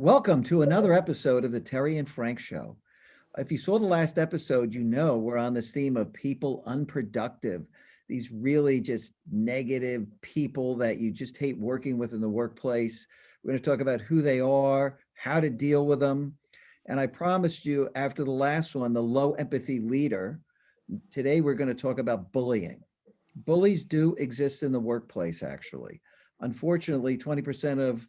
Welcome to another episode of the Terry and Frank Show. If you saw the last episode, you know we're on this theme of people unproductive, these really just negative people that you just hate working with in the workplace. We're going to talk about who they are, how to deal with them. And I promised you after the last one, the low empathy leader, today we're going to talk about bullying. Bullies do exist in the workplace, actually. Unfortunately, 20% of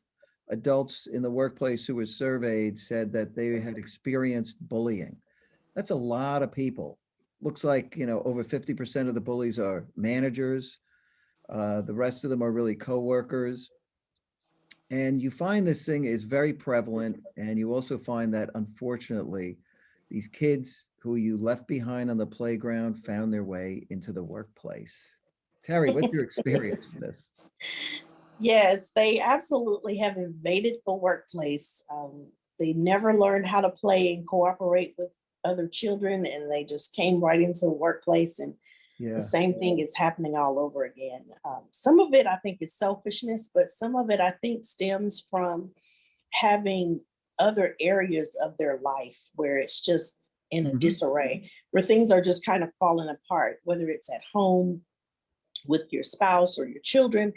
adults in the workplace who were surveyed said that they had experienced bullying. That's a lot of people. Looks like, over 50% of the bullies are managers. The rest of them are really coworkers. And you find this thing is very prevalent. And you also find that, unfortunately, these kids who you left behind on the playground found their way into the workplace. Terry, what's your experience with this? Yes, they absolutely have invaded the workplace. They never learned how to play and cooperate with other children, and they just came right into the workplace, and the Yeah. same thing is happening all over again. Some of it, I think, is selfishness, but some of it, I think, stems from having other areas of their life where it's just in a Mhm. disarray, where things are just kind of falling apart, whether it's at home with your spouse or your children.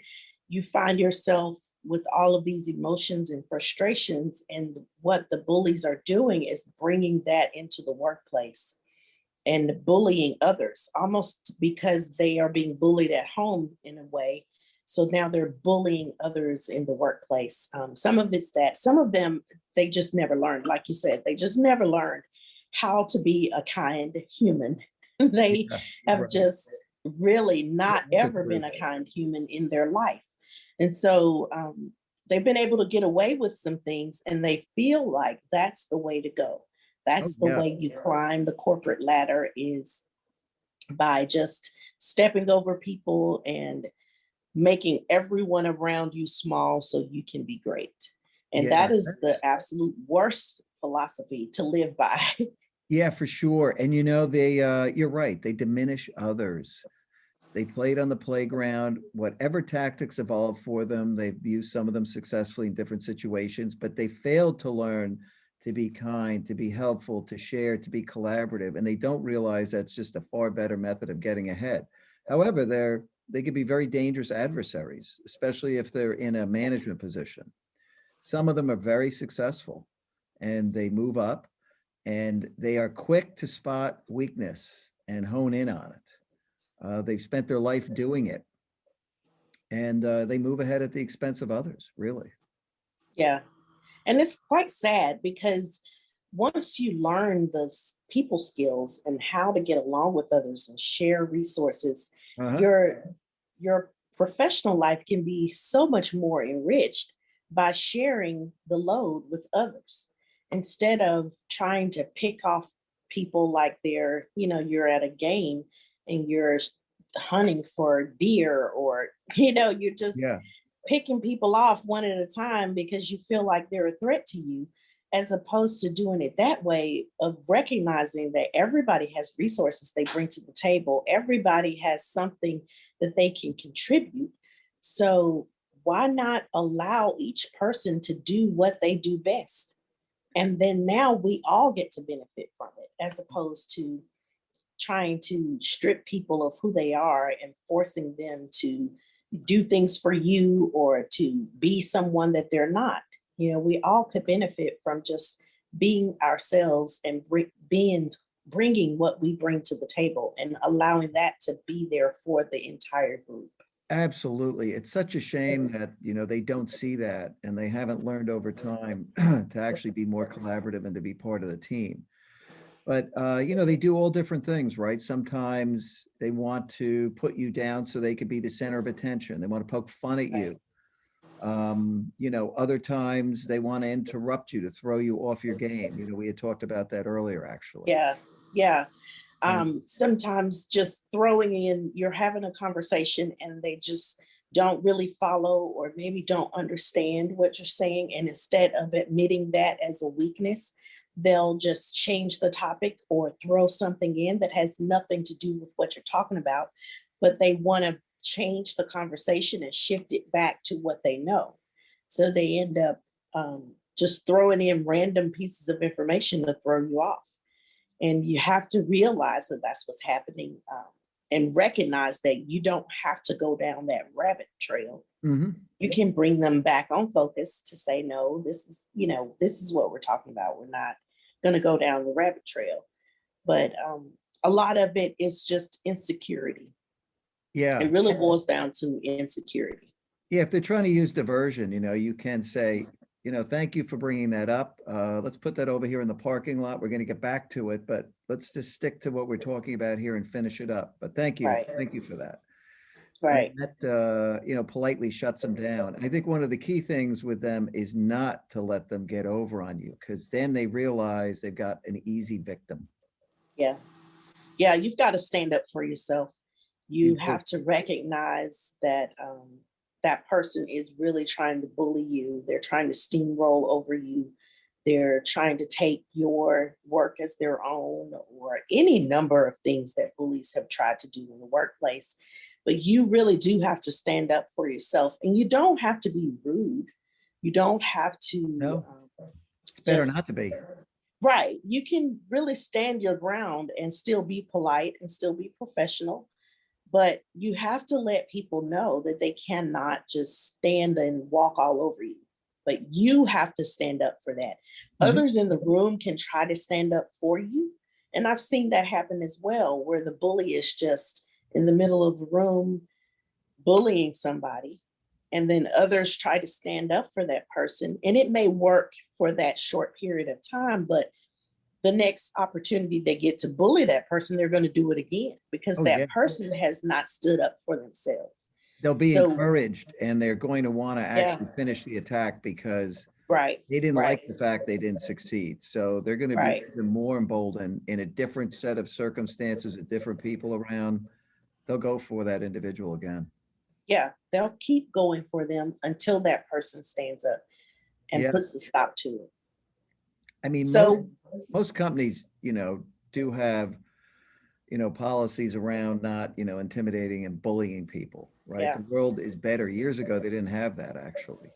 You find yourself with all of these emotions and frustrations, and what the bullies are doing is bringing that into the workplace and bullying others, almost because they are being bullied at home in a way. So now they're bullying others in the workplace. Some of it's that, some of them, they just never learned, like you said, they just never learned how to be a kind human. They Yeah. have Right. just really Yeah, not ever been empathy. a kind human in their life. And so they've been able to get away with some things, and they feel like that's the way to go. Oh, That's the yeah. way you climb the corporate ladder, is by just stepping over people and making everyone around you small so you can be great. And Yeah. that is the absolute worst philosophy to live by. Yeah, for sure. And you're right. They diminish others. They played on the playground, whatever tactics evolved for them, they've used some of them successfully in different situations, but they failed to learn to be kind, to be helpful, to share, to be collaborative. And they don't realize that's just a far better method of getting ahead. However, they could be very dangerous adversaries, especially if they're in a management position. Some of them are very successful and they move up and they are quick to spot weakness and hone in on it. They've spent their life doing it, and they move ahead at the expense of others, really. Yeah. And it's quite sad because once you learn the people skills and how to get along with others and share resources, Uh-huh. your your professional life can be so much more enriched by sharing the load with others instead of trying to pick off people like you're at a game and you're hunting for deer, or you're just Yeah, picking people off one at a time because you feel like they're a threat to you, as opposed to doing it that way of recognizing that everybody has resources they bring to the table. Everybody has something that they can contribute. So why not allow each person to do what they do best? And then now we all get to benefit from it, as opposed to trying to strip people of who they are and forcing them to do things for you or to be someone that they're not. We all could benefit from just being ourselves and bringing what we bring to the table and allowing that to be there for the entire group. absolutely. It's such a shame that, they don't see that and they haven't learned over time to actually be more collaborative and to be part of the team. But, they do all different things, right? Sometimes they want to put you down so they could be the center of attention. They want to poke fun at you. Other times they want to interrupt you to throw you off your game. We had talked about that earlier, actually. Yeah, yeah. And Sometimes just throwing in, you're having a conversation and they just don't really follow or maybe don't understand what you're saying. And instead of admitting that as a weakness, they'll just change the topic or throw something in that has nothing to do with what you're talking about. But they want to change the conversation and shift it back to what they know. So they end up just throwing in random pieces of information to throw you off. And you have to realize that that's what's happening, and recognize that you don't have to go down that rabbit trail. Mhm. You can bring them back on focus to say, no, this is, this is what we're talking about. We're not going to go down the rabbit trail. But a lot of it is just insecurity. Yeah. It really boils down to insecurity. Yeah, if they're trying to use diversion, you can say, thank you for bringing that up. Let's put that over here in the parking lot. We're going to get back to it, but let's just stick to what we're talking about here and finish it up. But thank you. Right. Thank you for that. Right. And that, politely shuts them down. I think one of the key things with them is not to let them get over on you, because then they realize they've got an easy victim. Yeah. Yeah. You've got to stand up for yourself. You You do. have to recognize that that person is really trying to bully you. They're trying to steamroll over you. They're trying to take your work as their own, or any number of things that bullies have tried to do in the workplace. But you really do have to stand up for yourself, and you don't have to be rude. You don't have to No, it's better just not to be. right. You can really stand your ground and still be polite and still be professional, but you have to let people know that they cannot just stand and walk all over you. But you have to stand up for that. Mhm. Others in the room can try to stand up for you. And I've seen that happen as well, where the bully is just in the middle of the room bullying somebody. And then others try to stand up for that person. And it may work for that short period of time, but the next opportunity they get to bully that person, they're going to do it again, because Oh, yeah. that person has not stood up for themselves. They'll be So, encouraged, and they're going to want to yeah, actually finish the attack because right, they didn't right, like the fact they didn't succeed. So they're going to be right. even more emboldened in a different set of circumstances with different people around. They'll go for that individual again. Yeah, they'll keep going for them until that person stands up and Yeah. puts a stop to it. I mean, So, most companies, do have, policies around not, intimidating and bullying people, right? yeah, The world is better. Years ago, they didn't have that actually.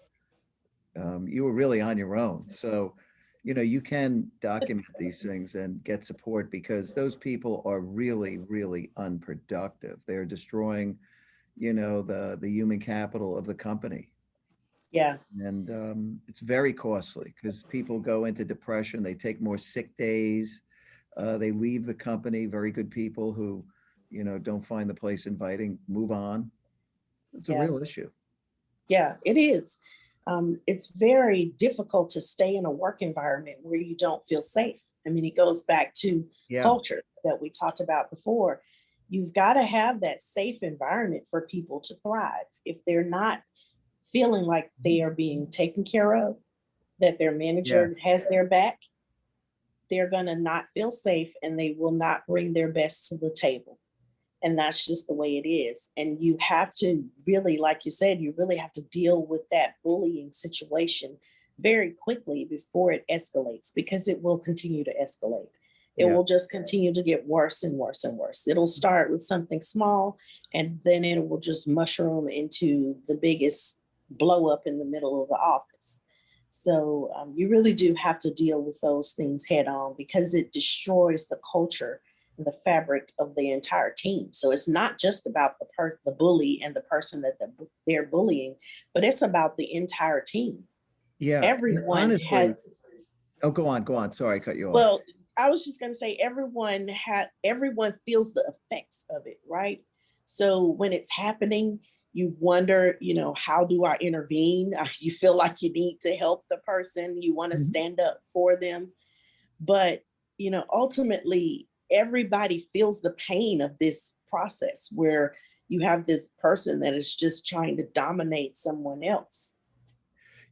You were really on your own. So, you can document these things and get support, because those people are really, really unproductive. They're destroying, the human capital of the company. yeah, And it's very costly because people go into depression. They take more sick days. They leave the company. Very good people who, don't find the place inviting, move on. It's a yeah, real issue. yeah, it is. It's very difficult to stay in a work environment where you don't feel safe. I mean, it goes back to Yeah. culture that we talked about before. You've got to have that safe environment for people to thrive. If they're not feeling like they are being taken care of, that their Yeah. manager has their back, they're going to not feel safe, and they will not bring their best to the table. And that's just the way it is. And you have to really, like you said, you really have to deal with that bullying situation very quickly before it escalates, because it will continue to escalate. It Yeah. will just continue to get worse and worse and worse. It'll start with something small, and then it will just mushroom into the biggest blow up in the middle of the office. So you really do have to deal with those things head on, because it destroys the culture and the fabric of the entire team. So it's not just about the bully and the person that they're bullying, but it's about the entire team. Yeah. And Everyone honestly, has, oh, go on, go on. Sorry, I cut you off. well, I was just going to say everyone feels the effects of it, right? So when it's happening, you wonder, how do I intervene? You feel like you need to help the person, you want to Mhm. stand up for them, but ultimately everybody feels the pain of this process, where you have this person that is just trying to dominate someone else.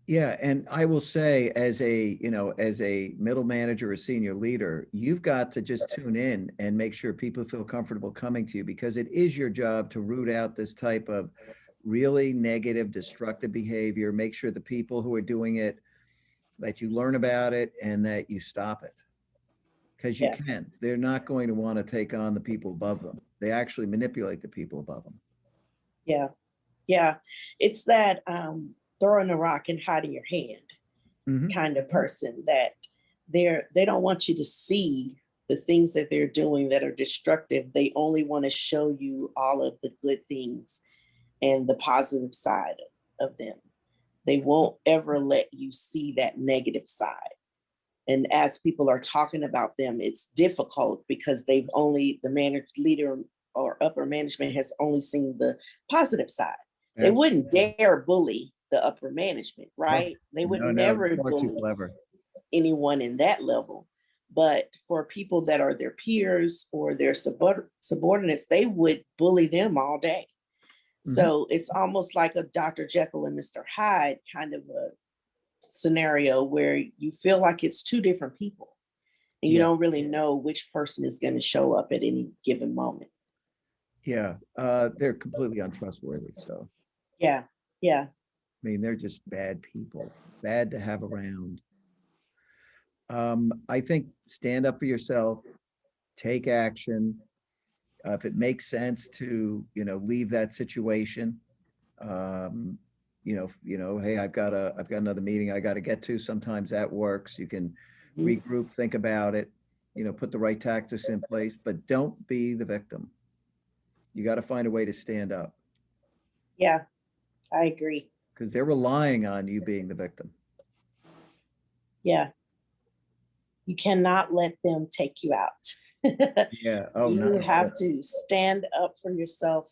Yeah, and I will say, as a middle manager or senior leader, you've got to just tune in and make sure people feel comfortable coming to you, because it is your job to root out this type of really negative, destructive behavior. Make sure the people who are doing it, that you learn about it and that you stop it. Because you Yeah, can. They're not going to want to take on the people above them. They actually manipulate the people above them. yeah, yeah. It's that throwing a rock and hiding your hand. Mhm. kind of person, that they don't want you to see the things that they're doing that are destructive. They only want to show you all of the good things and the positive side of them. They won't ever let you see that negative side. And as people are talking about them, it's difficult because the manager, leader, or upper management has only seen the positive side. They wouldn't Absolutely. dare bully the upper management, Oh, right? They would no, no, never far too bully clever. anyone in that level. But for people that are their peers or their subordinates, they would bully them all day. Mhm. So it's almost like a Dr. Jekyll and Mr. Hyde kind of a scenario where you feel like it's two different people and you Yeah, don't really know which person is going to show up at any given moment. yeah, they're completely untrustworthy, so, Yeah. Yeah. I mean, they're just bad people, bad to have around. I think stand up for yourself, take action. If it makes sense to, leave that situation, um, hey, I've got another meeting I got to get to. Sometimes that works. You can Mhm. regroup, think about it, put the right tactics in place, but don't be the victim. You got to find a way to stand up Yeah. I agree. because they're relying on you being the victim. Yeah. You cannot let them take you out. Yeah. Oh, not You at all. have to stand up for yourself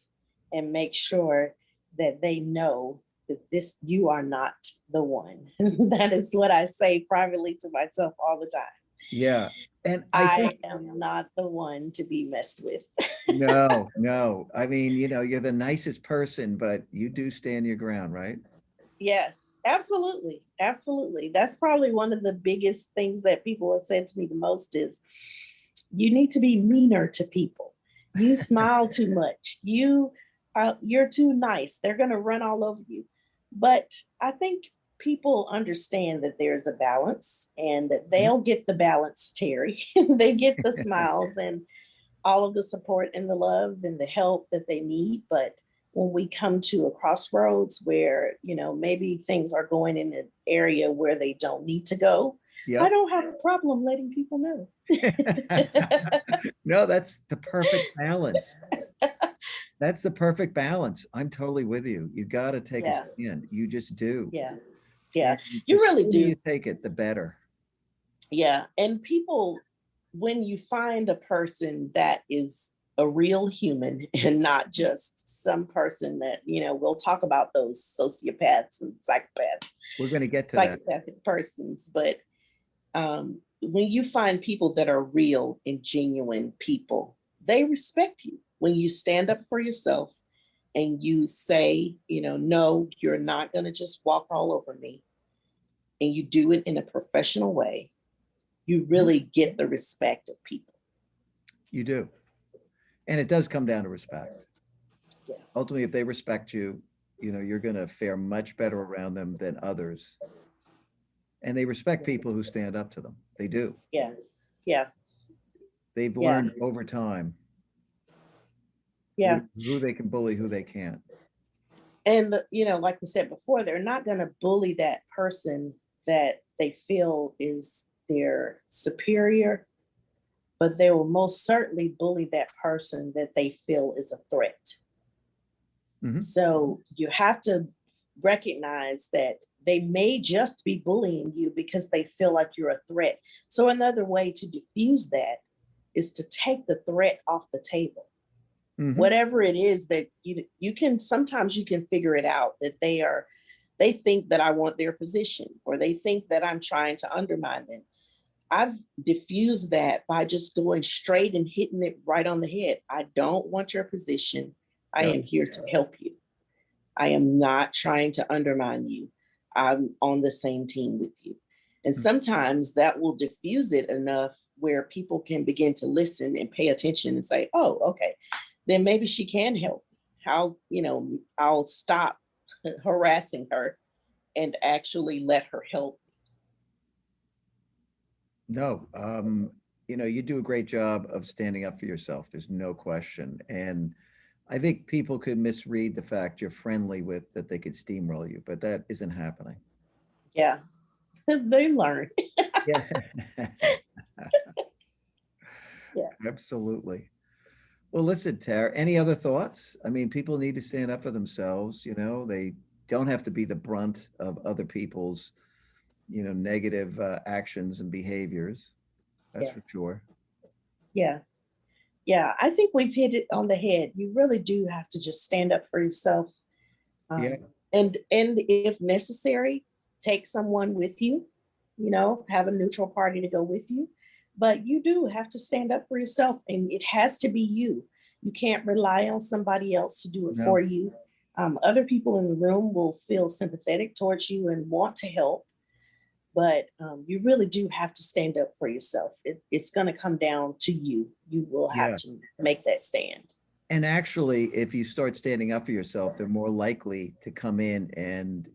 and make sure that they know that you are not the one. That is what I say privately to myself all the time. Yeah. And I think, I am not the one to be messed with. no, no. I mean, you're the nicest person, but you do stand your ground, right? Yes, absolutely. Absolutely. That's probably one of the biggest things that people have said to me the most is you need to be meaner to people. You smile too much. You're too nice. They're going to run all over you. But I think people understand that there's a balance and that Mhm. they'll get the balance, Terry. They get the smiles and all of the support and the love and the help that they need. But when we come to a crossroads where, maybe things are going in an area where they don't need to go, I Yep. don't have a problem letting people know. No, that's the perfect balance. That's the perfect balance. I'm totally with you. You got to take a Yeah, stand. You just do. yeah, yeah. And the You really sooner you do. take it, the better. Yeah. And people, when you find a person that is a real human and not just some person that, we'll talk about those sociopaths and We're going to get to that. psychopathic persons, but when you find people that are real and genuine people, they respect you when you stand up for yourself and you say, no, you're not going to just walk all over me. And you do it in a professional way. You Mhm. really get the respect of people. You do. And it does come down to respect. Yeah. Ultimately, if they respect you, you're going to fare much better around them than others. And they respect people who stand up to them. They do. Yeah. Yeah. They've Yeah. learned over time Yeah. who they can bully, who they can't. And like we said before, they're not going to bully that person that they feel is their superior, but they will most certainly bully that person that they feel is a threat. Mhm. So you have to recognize that they may just be bullying you because they feel like you're a threat. So another way to diffuse that is to take the threat off the table. Mhm. Whatever it is that you can, sometimes you can figure it out that they think that I want their position or they think that I'm trying to undermine them. I've diffused that by just going straight and hitting it right on the head. I don't want your position. I Yep. am here to help you. I am not trying to undermine you. I'm on the same team with you. And Mm. sometimes that will diffuse it enough where people can begin to listen and pay attention and say, oh, okay, then maybe she can help me. How, I'll stop harassing her and actually let her help. No, you do a great job of standing up for yourself. There's no question. And I think people could misread the fact you're friendly with that they could steamroll you, but that isn't happening. Yeah. They learn. Yeah. Yeah. Absolutely. Well, listen, Tara, any other thoughts? I mean, people need to stand up for themselves, they don't have to be the brunt of other people's, negative actions and behaviors. That's Yeah. for sure. Yeah. Yeah. I think we've hit it on the head. You really do have to just stand up for yourself. Yeah. And if necessary, take someone with you, have a neutral party to go with you. But you do have to stand up for yourself, and it has to be you. You can't rely on somebody else to do it No. for you. Other people in the room will feel sympathetic towards you and want to help, but you really do have to stand up for yourself. It's going to come down to you. You will have Yeah. to make that stand. And actually, if you start standing up for yourself, they're more likely to come in and,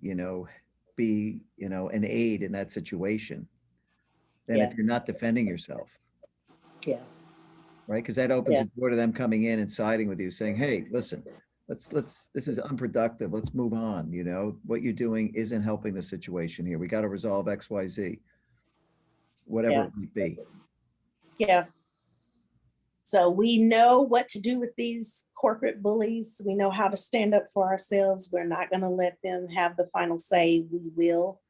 be, an aid in that situation than Yeah. if you're not defending yourself, Yeah. right? Because that opens Yeah. the door to them coming in and siding with you, saying, hey, listen, this is unproductive. Let's move on. What you're doing isn't helping the situation here. We got to resolve XYZ, whatever Yeah. it might be. Yeah. So we know what to do with these corporate bullies. We know how to stand up for ourselves. We're not going to let them have the final say. We will.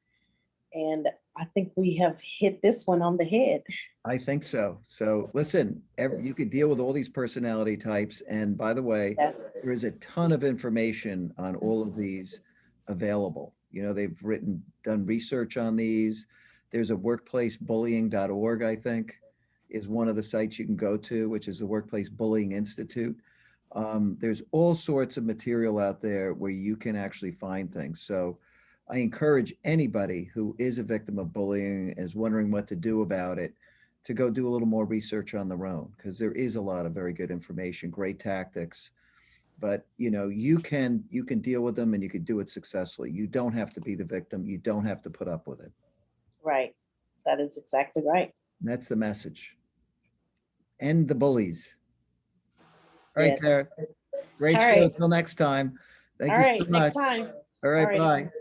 And I think we have hit this one on the head. I think so. So listen, you could deal with all these personality types. And by the way, Yeah. there is a ton of information on all of these available. They've done research on these. There's a workplacebullying.org, I think, is one of the sites you can go to, which is the Workplace Bullying Institute. There's all sorts of material out there where you can actually find things. So I encourage anybody who is a victim of bullying, is wondering what to do about it, to go do a little more research on their own, because there is a lot of very good information, great tactics. But you can deal with them and you can do it successfully. You don't have to be the victim. You don't have to put up with it. Right. That is exactly right. And that's the message. End the bullies. All right, Yes. Tara. Great All show. right. Until next time. Thank All you so right. Next much. time. All All right, righty. bye.